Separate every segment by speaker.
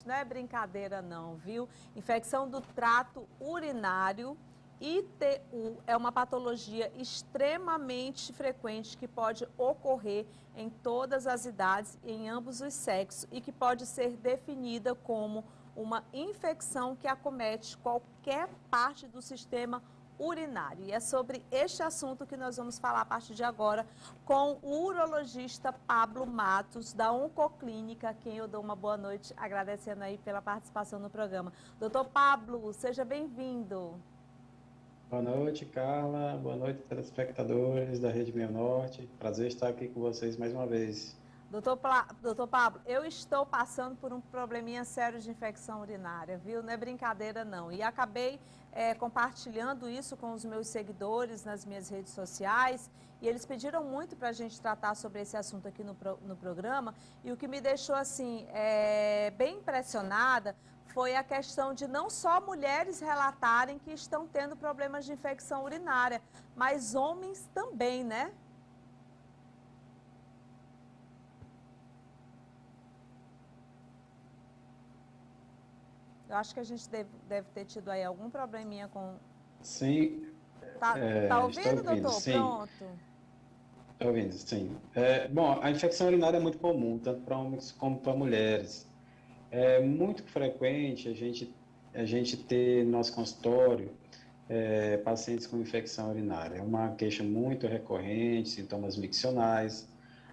Speaker 1: Não é brincadeira não, viu? Infecção do trato urinário, ITU, é uma patologia extremamente frequente que pode ocorrer em todas as idades e em ambos os sexos e que pode ser definida como uma infecção que acomete qualquer parte do sistema urinário. E é sobre este assunto que nós vamos falar a partir de agora com o urologista Pablo Matos, da Oncoclínica, a quem eu dou uma boa noite, agradecendo aí pela participação no programa. Doutor Pablo, seja bem-vindo.
Speaker 2: Boa noite, Carla. Boa noite, telespectadores da Rede Meio Norte. Prazer estar aqui com vocês mais uma vez.
Speaker 1: Doutor Pablo, eu estou passando por um probleminha sério de infecção urinária, viu? Não é brincadeira, não. E acabei compartilhando isso com os meus seguidores nas minhas redes sociais e eles pediram muito para a gente tratar sobre esse assunto aqui no programa. E o que me deixou, assim, bem impressionada foi a questão de não só mulheres relatarem que estão tendo problemas de infecção urinária, mas homens também, né? Eu acho que a gente deve ter tido aí algum probleminha com...
Speaker 2: Sim,
Speaker 1: Tá
Speaker 2: estou
Speaker 1: ouvindo,
Speaker 2: ouvindo,
Speaker 1: doutor?
Speaker 2: sim.
Speaker 1: Pronto.
Speaker 2: Estou ouvindo, sim. Bom, a infecção urinária é muito comum, tanto para homens como para mulheres. É muito frequente a gente ter no nosso consultório pacientes com infecção urinária. É uma queixa muito recorrente, sintomas miccionais.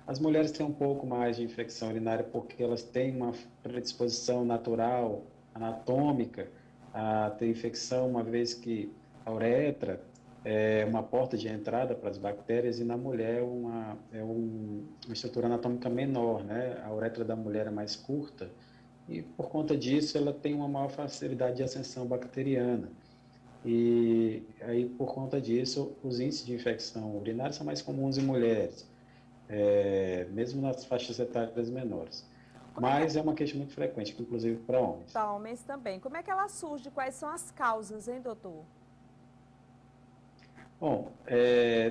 Speaker 2: As mulheres têm um pouco mais de infecção urinária porque elas têm uma predisposição natural, anatômica, a ter infecção, uma vez que a uretra é uma porta de entrada para as bactérias e na mulher uma estrutura anatômica menor, né? A uretra da mulher é mais curta e por conta disso ela tem uma maior facilidade de ascensão bacteriana. E aí, por conta disso, os índices de infecção urinária são mais comuns em mulheres, mesmo nas faixas etárias menores.
Speaker 1: Como é que é?
Speaker 2: Mas é uma queixa muito frequente, inclusive para homens.
Speaker 1: Para homens também. Como é que ela surge? Quais são as causas, hein, doutor?
Speaker 2: Bom,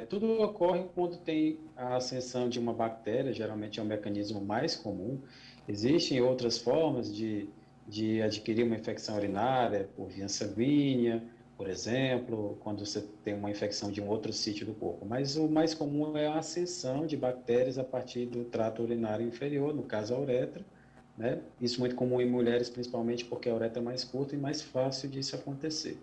Speaker 2: tudo ocorre quando tem a ascensão de uma bactéria, geralmente é o mecanismo mais comum. Existem outras formas de adquirir uma infecção urinária, por via sanguínea, por exemplo, quando você tem uma infecção de um outro sítio do corpo. Mas o mais comum é a ascensão de bactérias a partir do trato urinário inferior, no caso a uretra, né? Isso é muito comum em mulheres, principalmente porque a uretra é mais curta e mais fácil disso acontecer.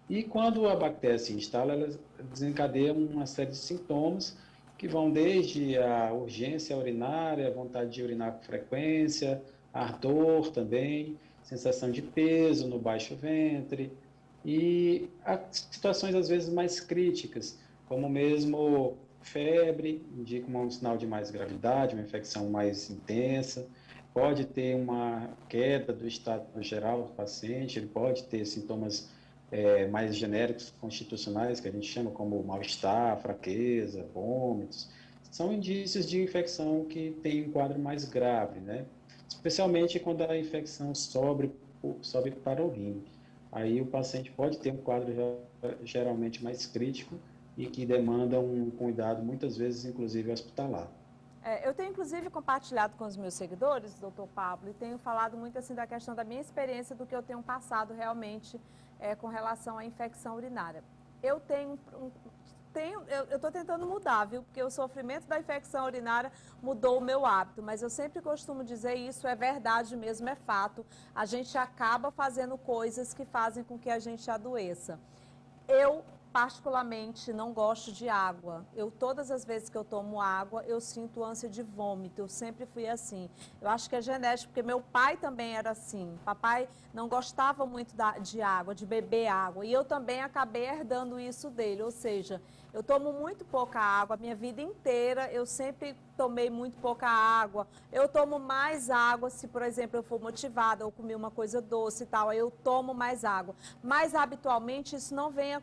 Speaker 2: E quando a bactéria se instala, ela desencadeia uma série de sintomas que vão desde a urgência urinária, a vontade de urinar com frequência, ardor também, sensação de peso no baixo ventre e situações às vezes mais críticas, como mesmo febre, indica um sinal de mais gravidade, uma infecção mais intensa, pode ter uma queda do estado geral do paciente, ele pode ter sintomas mais genéricos constitucionais, que a gente chama como mal-estar, fraqueza, vômitos, são indícios de infecção que tem um quadro mais grave, né? Especialmente quando a infecção sobe para o rim. Aí o paciente pode ter um quadro geralmente mais crítico e que demanda um cuidado, muitas vezes, inclusive, hospitalar.
Speaker 1: Eu tenho, inclusive, compartilhado com os meus seguidores, doutor Pablo, e tenho falado muito assim da questão da minha experiência, do que eu tenho passado realmente com relação à infecção urinária. Eu estou tentando mudar, viu? Porque o sofrimento da infecção urinária mudou o meu hábito, mas eu sempre costumo dizer isso, é verdade mesmo, é fato. A gente acaba fazendo coisas que fazem com que a gente adoeça. Eu, particularmente, não gosto de água. Todas as vezes que eu tomo água, eu sinto ânsia de vômito. Eu sempre fui assim. Eu acho que é genético, porque meu pai também era assim. Papai não gostava muito de água, de beber água. E eu também acabei herdando isso dele. Ou seja, eu tomo muito pouca água. A minha vida inteira, eu sempre tomei muito pouca água. Eu tomo mais água se, por exemplo, eu for motivada ou comer uma coisa doce e tal, aí eu tomo mais água. Mas habitualmente isso não vinha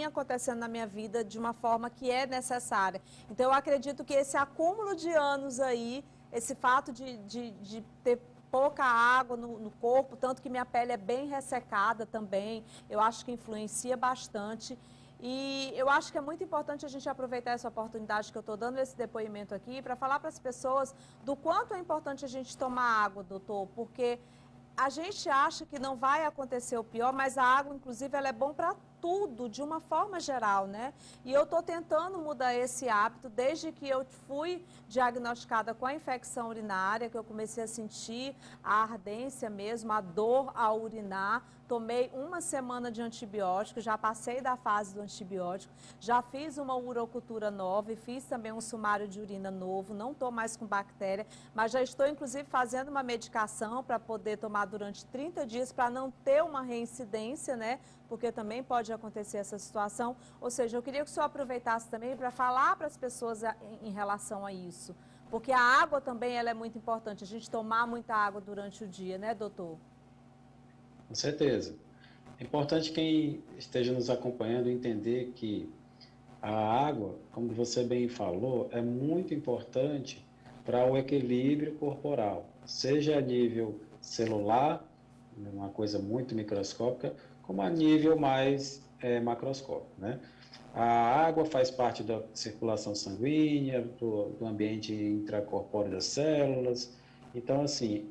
Speaker 1: acontecendo na minha vida de uma forma que é necessária. Então eu acredito que esse acúmulo de anos aí, esse fato de ter pouca água no corpo, tanto que minha pele é bem ressecada também, eu acho que influencia bastante. E eu acho que é muito importante a gente aproveitar essa oportunidade que eu estou dando esse depoimento aqui para falar para as pessoas do quanto é importante a gente tomar água, doutor, porque a gente acha que não vai acontecer o pior, mas a água, inclusive, ela é bom para tudo, de uma forma geral, né? E eu estou tentando mudar esse hábito desde que eu fui diagnosticada com a infecção urinária, que eu comecei a sentir a ardência mesmo, a dor ao urinar. Tomei uma semana de antibiótico, já passei da fase do antibiótico, já fiz uma urocultura nova e fiz também um sumário de urina novo, não estou mais com bactéria, mas já estou inclusive fazendo uma medicação para poder tomar durante 30 dias para não ter uma reincidência, né? Porque também pode acontecer essa situação. Ou seja, eu queria que o senhor aproveitasse também para falar para as pessoas em relação a isso. Porque a água também ela é muito importante, a gente tomar muita água durante o dia, né, doutor?
Speaker 2: Com certeza. É importante quem esteja nos acompanhando entender que a água, como você bem falou, é muito importante para o equilíbrio corporal, seja a nível celular, uma coisa muito microscópica, como a nível mais macroscópico, né? A água faz parte da circulação sanguínea, do ambiente intracorpóreo das células. Então, assim,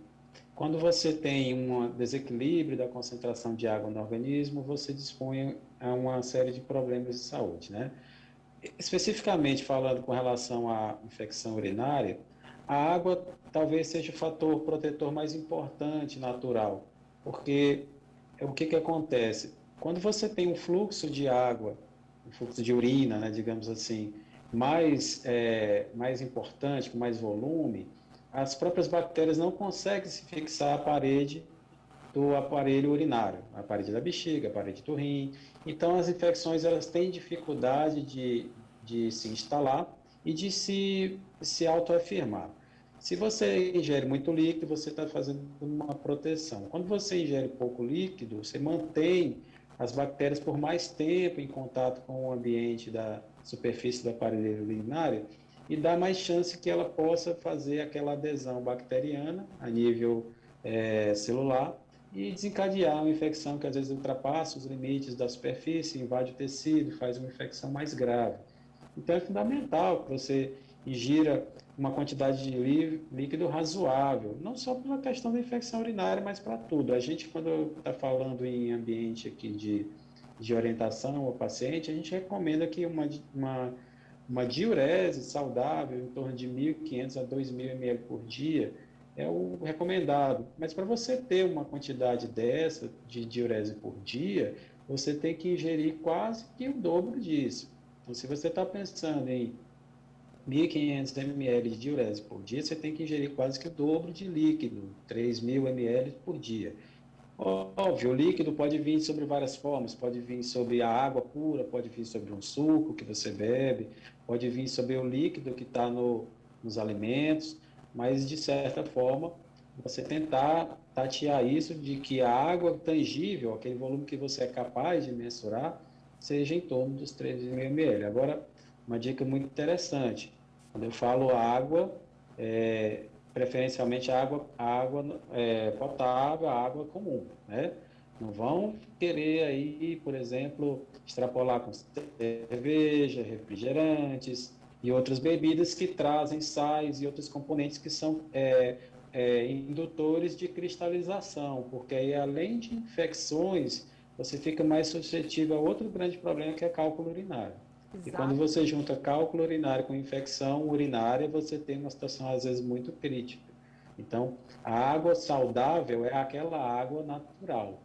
Speaker 2: quando você tem um desequilíbrio da concentração de água no organismo, você dispõe a uma série de problemas de saúde, né? Especificamente falando com relação à infecção urinária, a água talvez seja o fator protetor mais importante natural, porque o que acontece? Quando você tem um fluxo de água, um fluxo de urina, né, digamos assim, mais importante, com mais volume, as próprias bactérias não conseguem se fixar à parede do aparelho urinário, a parede da bexiga, a parede do rim. Então, as infecções elas têm dificuldade de se instalar e de se autoafirmar. Se você ingere muito líquido, você está fazendo uma proteção. Quando você ingere pouco líquido, você mantém as bactérias por mais tempo em contato com o ambiente da superfície do aparelho urinário e dá mais chance que ela possa fazer aquela adesão bacteriana a nível celular e desencadear uma infecção que às vezes ultrapassa os limites da superfície, invade o tecido, faz uma infecção mais grave. Então é fundamental que você ingira uma quantidade de líquido razoável, não só pela questão da infecção urinária, mas para tudo. A gente, quando está falando em ambiente aqui de orientação ao paciente, a gente recomenda que uma diurese saudável, em torno de 1.500 a 2.000 ml por dia, é o recomendado. Mas para você ter uma quantidade dessa de diurese por dia, você tem que ingerir quase que o dobro disso. Então, se você está pensando em 1.500 ml de diurese por dia, você tem que ingerir quase que o dobro de líquido, 3.000 ml por dia. Óbvio, o líquido pode vir sobre várias formas, pode vir sobre a água pura, pode vir sobre um suco que você bebe, pode vir sobre o líquido que está nos alimentos, mas de certa forma você tentar tatear isso de que a água tangível, aquele volume que você é capaz de mensurar, seja em torno dos 3.000 ml. Agora, uma dica muito interessante, quando eu falo água, preferencialmente a água potável, a água comum, né? Não vão querer aí, por exemplo, extrapolar com cerveja, refrigerantes e outras bebidas que trazem sais e outros componentes que são indutores de cristalização, porque aí além de infecções, você fica mais suscetível a outro grande problema que é cálculo urinário. E quando
Speaker 1: Exato.
Speaker 2: você junta cálculo urinário com infecção urinária, você tem uma situação, às vezes, muito crítica. Então, a água saudável é aquela água natural.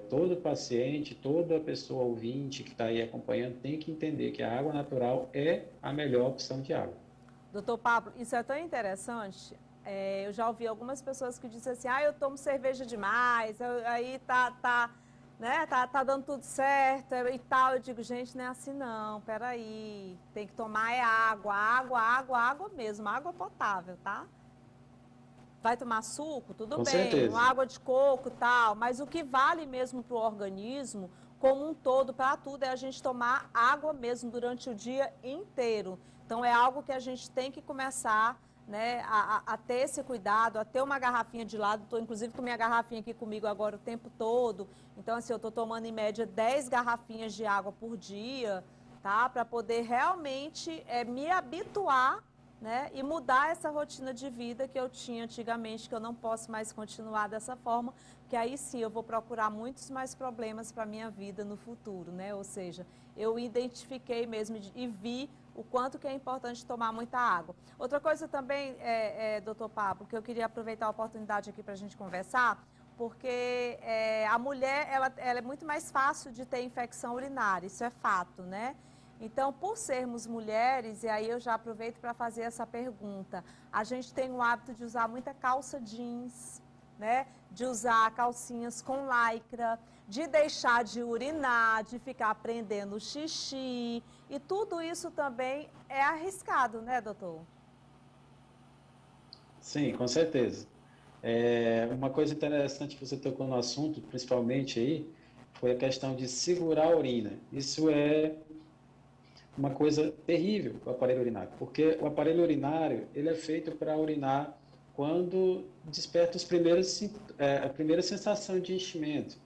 Speaker 2: Todo paciente, toda pessoa ouvinte que está aí acompanhando tem que entender que a água natural é a melhor opção de água.
Speaker 1: Doutor Pablo, isso é tão interessante. Eu já ouvi algumas pessoas que dizem assim, eu tomo cerveja demais, aí né, tá dando tudo certo e tal. Eu digo, gente, não é assim não, peraí, tem que tomar água mesmo, água potável, tá? Vai tomar suco, tudo
Speaker 2: Com
Speaker 1: bem, uma
Speaker 2: certeza.
Speaker 1: água de coco e tal, mas o que vale mesmo para o organismo, como um todo, para tudo, é a gente tomar água mesmo durante o dia inteiro. Então, é algo que a gente tem que começar, né, a ter esse cuidado, a ter uma garrafinha de lado. Estou, inclusive, com minha garrafinha aqui comigo agora o tempo todo. Então, assim, eu estou tomando, em média, 10 garrafinhas de água por dia, tá? Para poder realmente me habituar né? E mudar essa rotina de vida que eu tinha antigamente, que eu não posso mais continuar dessa forma, que aí sim eu vou procurar muitos mais problemas para a minha vida no futuro, né? Ou seja, eu identifiquei mesmo e vi o quanto que é importante tomar muita água. Outra coisa também, doutor Pablo, que eu queria aproveitar a oportunidade aqui para a gente conversar, porque a mulher, ela é muito mais fácil de ter infecção urinária, isso é fato, né? Então, por sermos mulheres, e aí eu já aproveito para fazer essa pergunta, a gente tem o hábito de usar muita calça jeans, né? De usar calcinhas com lycra, de deixar de urinar, de ficar prendendo xixi, e tudo isso também é arriscado, né, doutor?
Speaker 2: Sim, com certeza. Uma coisa interessante que você tocou no assunto, principalmente aí, foi a questão de segurar a urina. Isso é uma coisa terrível, o aparelho urinário, porque o aparelho urinário ele é feito para urinar quando desperta a primeira sensação de enchimento.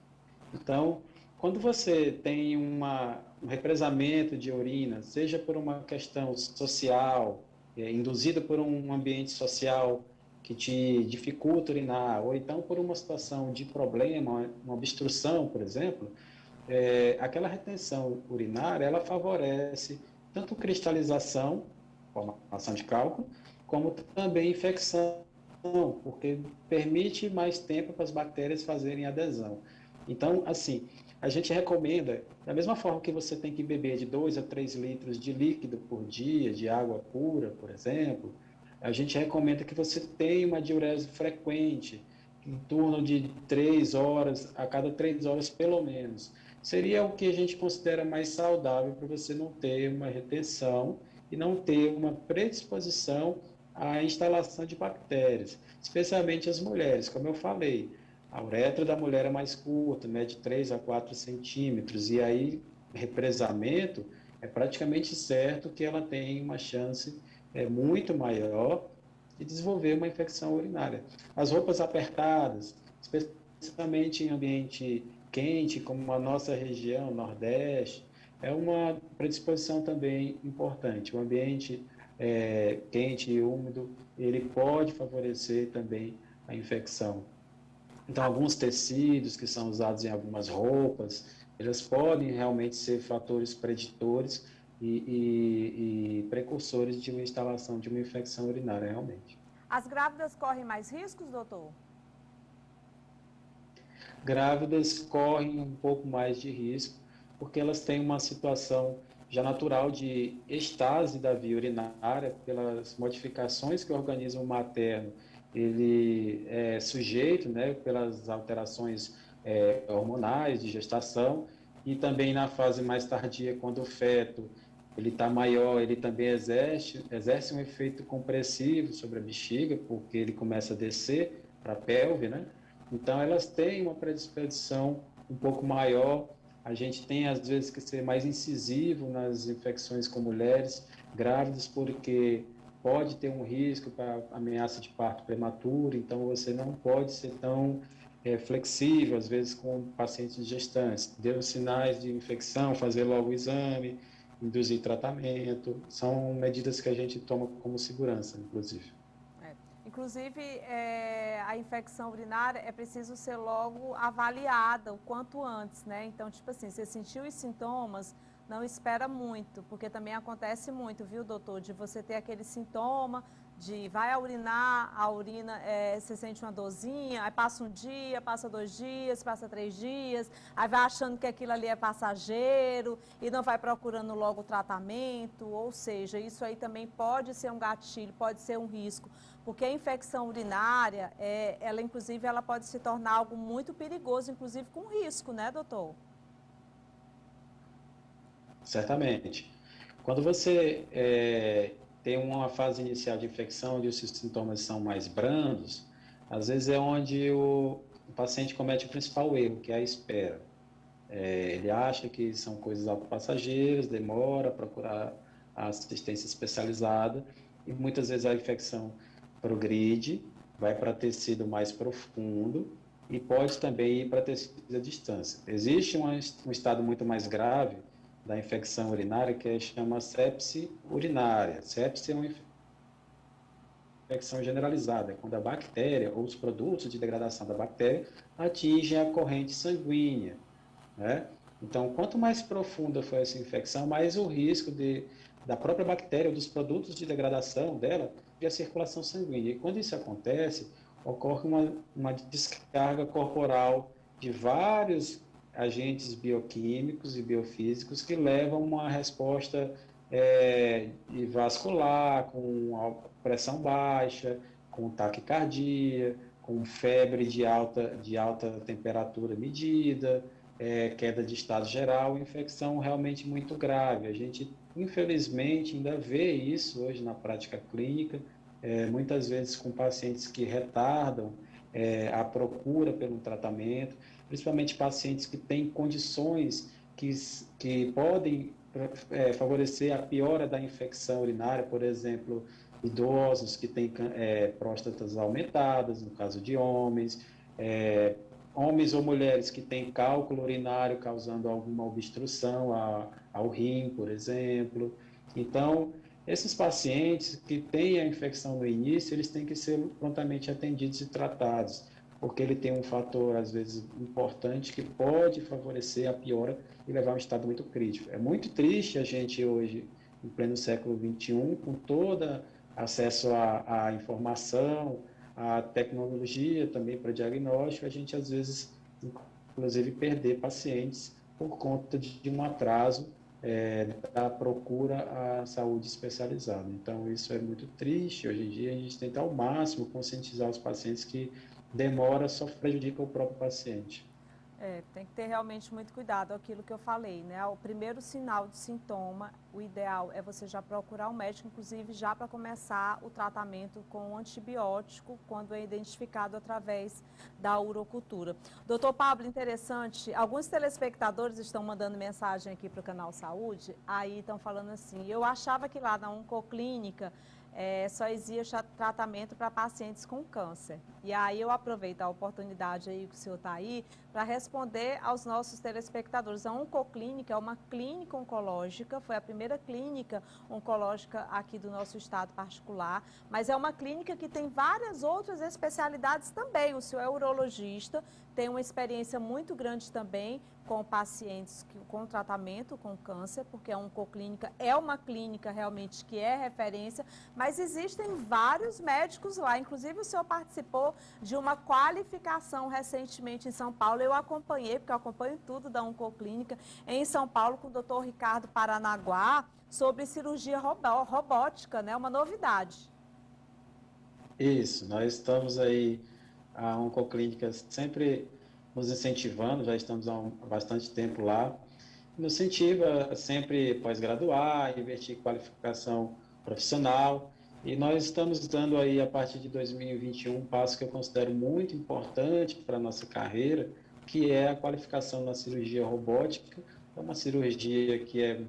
Speaker 2: Então, quando você tem um represamento de urina, seja por uma questão social, induzida por um ambiente social que te dificulta urinar, ou então por uma situação de problema, uma obstrução, por exemplo, aquela retenção urinária, ela favorece tanto cristalização, formação de cálculo, como também infecção, porque permite mais tempo para as bactérias fazerem adesão. Então, assim, a gente recomenda, da mesma forma que você tem que beber de 2 a 3 litros de líquido por dia, de água pura, por exemplo, a gente recomenda que você tenha uma diurese frequente, em torno de 3 horas, a cada 3 horas pelo menos. Seria o que a gente considera mais saudável para você não ter uma retenção e não ter uma predisposição à instalação de bactérias, especialmente as mulheres, como eu falei. A uretra da mulher é mais curta, mede 3 a 4 centímetros, e aí represamento é praticamente certo que ela tem uma chance muito maior de desenvolver uma infecção urinária. As roupas apertadas, especialmente em ambiente quente, como a nossa região, Nordeste, é uma predisposição também importante. O ambiente quente e úmido, ele pode favorecer também a infecção. Então, alguns tecidos que são usados em algumas roupas, eles podem realmente ser fatores preditores e precursores de uma instalação de uma infecção urinária, realmente.
Speaker 1: As grávidas correm mais riscos, doutor?
Speaker 2: Grávidas correm um pouco mais de risco, porque elas têm uma situação já natural de estase da via urinária, pelas modificações que o organismo materno ele é sujeito, né, pelas alterações hormonais de gestação, e também na fase mais tardia, quando o feto ele está maior, ele também exerce um efeito compressivo sobre a bexiga, porque ele começa a descer para a pelve, né? Então, elas têm uma predisposição um pouco maior. A gente tem, às vezes, que ser mais incisivo nas infecções com mulheres grávidas, porque pode ter um risco para ameaça de parto prematuro, então você não pode ser tão flexível, às vezes, com pacientes gestantes. Deu sinais de infecção, fazer logo o exame, induzir tratamento, são medidas que a gente toma como segurança, inclusive.
Speaker 1: Inclusive, a infecção urinária é preciso ser logo avaliada o quanto antes, né? Então, tipo assim, você sentiu os sintomas, não espera muito, porque também acontece muito, viu, doutor, de você ter aquele sintoma de vai a urinar, a urina, você sente uma dorzinha, aí passa um dia, passa 2 dias, passa 3 dias, aí vai achando que aquilo ali é passageiro e não vai procurando logo o tratamento, ou seja, isso aí também pode ser um gatilho, pode ser um risco, porque a infecção urinária, ela inclusive, ela pode se tornar algo muito perigoso, inclusive com risco, né, doutor?
Speaker 2: Certamente. Quando você tem uma fase inicial de infecção, onde os sintomas são mais brandos, às vezes é onde o paciente comete o principal erro, que é a espera. Ele acha que são coisas autopassageiras, demora a procurar a assistência especializada e muitas vezes a infecção progride, vai para tecido mais profundo e pode também ir para tecido à distância. Existe um estado muito mais grave da infecção urinária que chama sepse urinária. Sepse é uma infecção generalizada, quando a bactéria ou os produtos de degradação da bactéria atingem a corrente sanguínea, né? Então, quanto mais profunda for essa infecção, mais o risco da própria bactéria ou dos produtos de degradação dela de a circulação sanguínea. E quando isso acontece, ocorre uma descarga corporal de vários agentes bioquímicos e biofísicos que levam a uma resposta vascular, com pressão baixa, com taquicardia, com febre de alta temperatura medida, queda de estado geral, infecção realmente muito grave. A gente, infelizmente, ainda vê isso hoje na prática clínica, muitas vezes com pacientes que retardam a procura pelo tratamento, principalmente pacientes que têm condições que podem favorecer a piora da infecção urinária, por exemplo, idosos que têm próstatas aumentadas, no caso de homens, homens ou mulheres que têm cálculo urinário causando alguma obstrução ao rim, por exemplo. Então, esses pacientes que têm a infecção no início, eles têm que ser prontamente atendidos e tratados, porque ele tem um fator, às vezes, importante que pode favorecer a piora e levar a um estado muito crítico. É muito triste a gente hoje, em pleno século XXI, com todo acesso à informação, à tecnologia também para diagnóstico, a gente, às vezes, inclusive, perder pacientes por conta de um atraso da procura à saúde especializada. Então, isso é muito triste. Hoje em dia, a gente tenta ao máximo conscientizar os pacientes que demora só prejudica o próprio paciente.
Speaker 1: Tem que ter realmente muito cuidado, aquilo que eu falei, né? O primeiro sinal de sintoma, o ideal é você já procurar um médico, inclusive já para começar o tratamento com antibiótico, quando é identificado através da urocultura. Doutor Pablo, interessante, alguns telespectadores estão mandando mensagem aqui para o Canal Saúde, aí estão falando assim, eu achava que lá na Oncoclínica só existe tratamento para pacientes com câncer. E aí eu aproveito a oportunidade aí que o senhor está aí para responder aos nossos telespectadores. A Oncoclínica é uma clínica oncológica, foi a primeira clínica oncológica aqui do nosso estado particular, mas é uma clínica que tem várias outras especialidades também. O senhor é urologista, tem uma experiência muito grande também com pacientes com tratamento com câncer, porque a Oncoclínica é uma clínica realmente que é referência, mas existem vários médicos lá, inclusive o senhor participou de uma qualificação recentemente em São Paulo, eu acompanhei, porque eu acompanho tudo da Oncoclínica, em São Paulo com o doutor Ricardo Paranaguá, sobre cirurgia robótica, né? Uma novidade.
Speaker 2: Isso, nós estamos aí, a Oncoclínica sempre nos incentivando, já estamos há bastante tempo lá, nos incentiva sempre pós-graduar, investir em qualificação profissional, e nós estamos dando aí, a partir de 2021, um passo que eu considero muito importante para a nossa carreira, que é a qualificação na cirurgia robótica. É uma cirurgia que é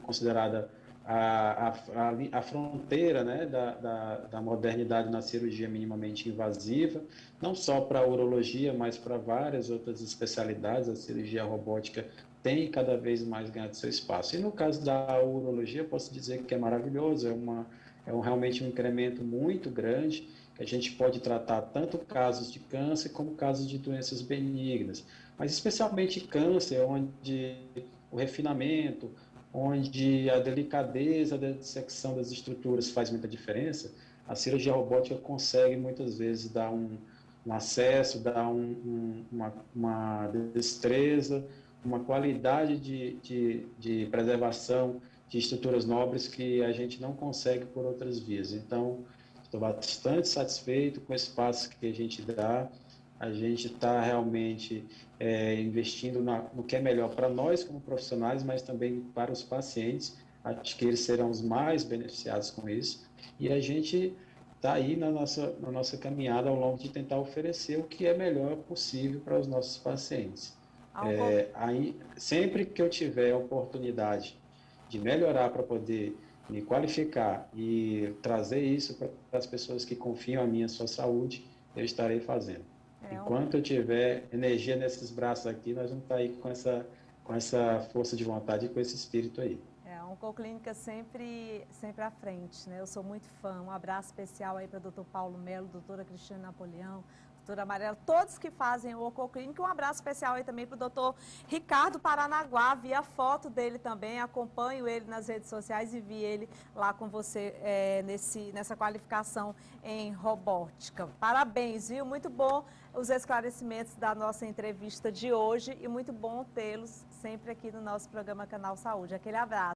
Speaker 2: considerada a fronteira, né, da modernidade na cirurgia minimamente invasiva, não só para a urologia, mas para várias outras especialidades. A cirurgia robótica tem cada vez mais ganhado seu espaço. E no caso da urologia, posso dizer que é maravilhoso, realmente um incremento muito grande, que a gente pode tratar tanto casos de câncer como casos de doenças benignas, mas especialmente câncer, onde o refinamento, onde a delicadeza da dissecção das estruturas faz muita diferença. A cirurgia robótica consegue muitas vezes dar um acesso, dar uma destreza, uma qualidade de preservação de estruturas nobres que a gente não consegue por outras vias. Então, estou bastante satisfeito com esse passo que a gente dá. A gente está realmente investindo no que é melhor para nós como profissionais, mas também para os pacientes. Acho que eles serão os mais beneficiados com isso. E a gente está aí na nossa caminhada ao longo de tentar oferecer o que é melhor possível para os nossos pacientes. Aí, sempre que eu tiver a oportunidade de melhorar para poder me qualificar e trazer isso para as pessoas que confiam em mim, a sua saúde, eu estarei fazendo. Enquanto eu tiver energia nesses braços aqui, nós vamos estar aí com essa força de vontade e com esse espírito aí.
Speaker 1: Oncoclínica sempre à frente, né? Eu sou muito fã. Um abraço especial aí para o doutor Paulo Melo, doutora Cristina Napoleão, doutora Amarela, todos que fazem o Oncoclínica. Um abraço especial aí também para o doutor Ricardo Paranaguá. Vi a foto dele também, acompanho ele nas redes sociais e vi ele lá com você nessa qualificação em robótica. Parabéns, viu? Muito bom os esclarecimentos da nossa entrevista de hoje e muito bom tê-los sempre aqui no nosso programa Canal Saúde. Aquele abraço.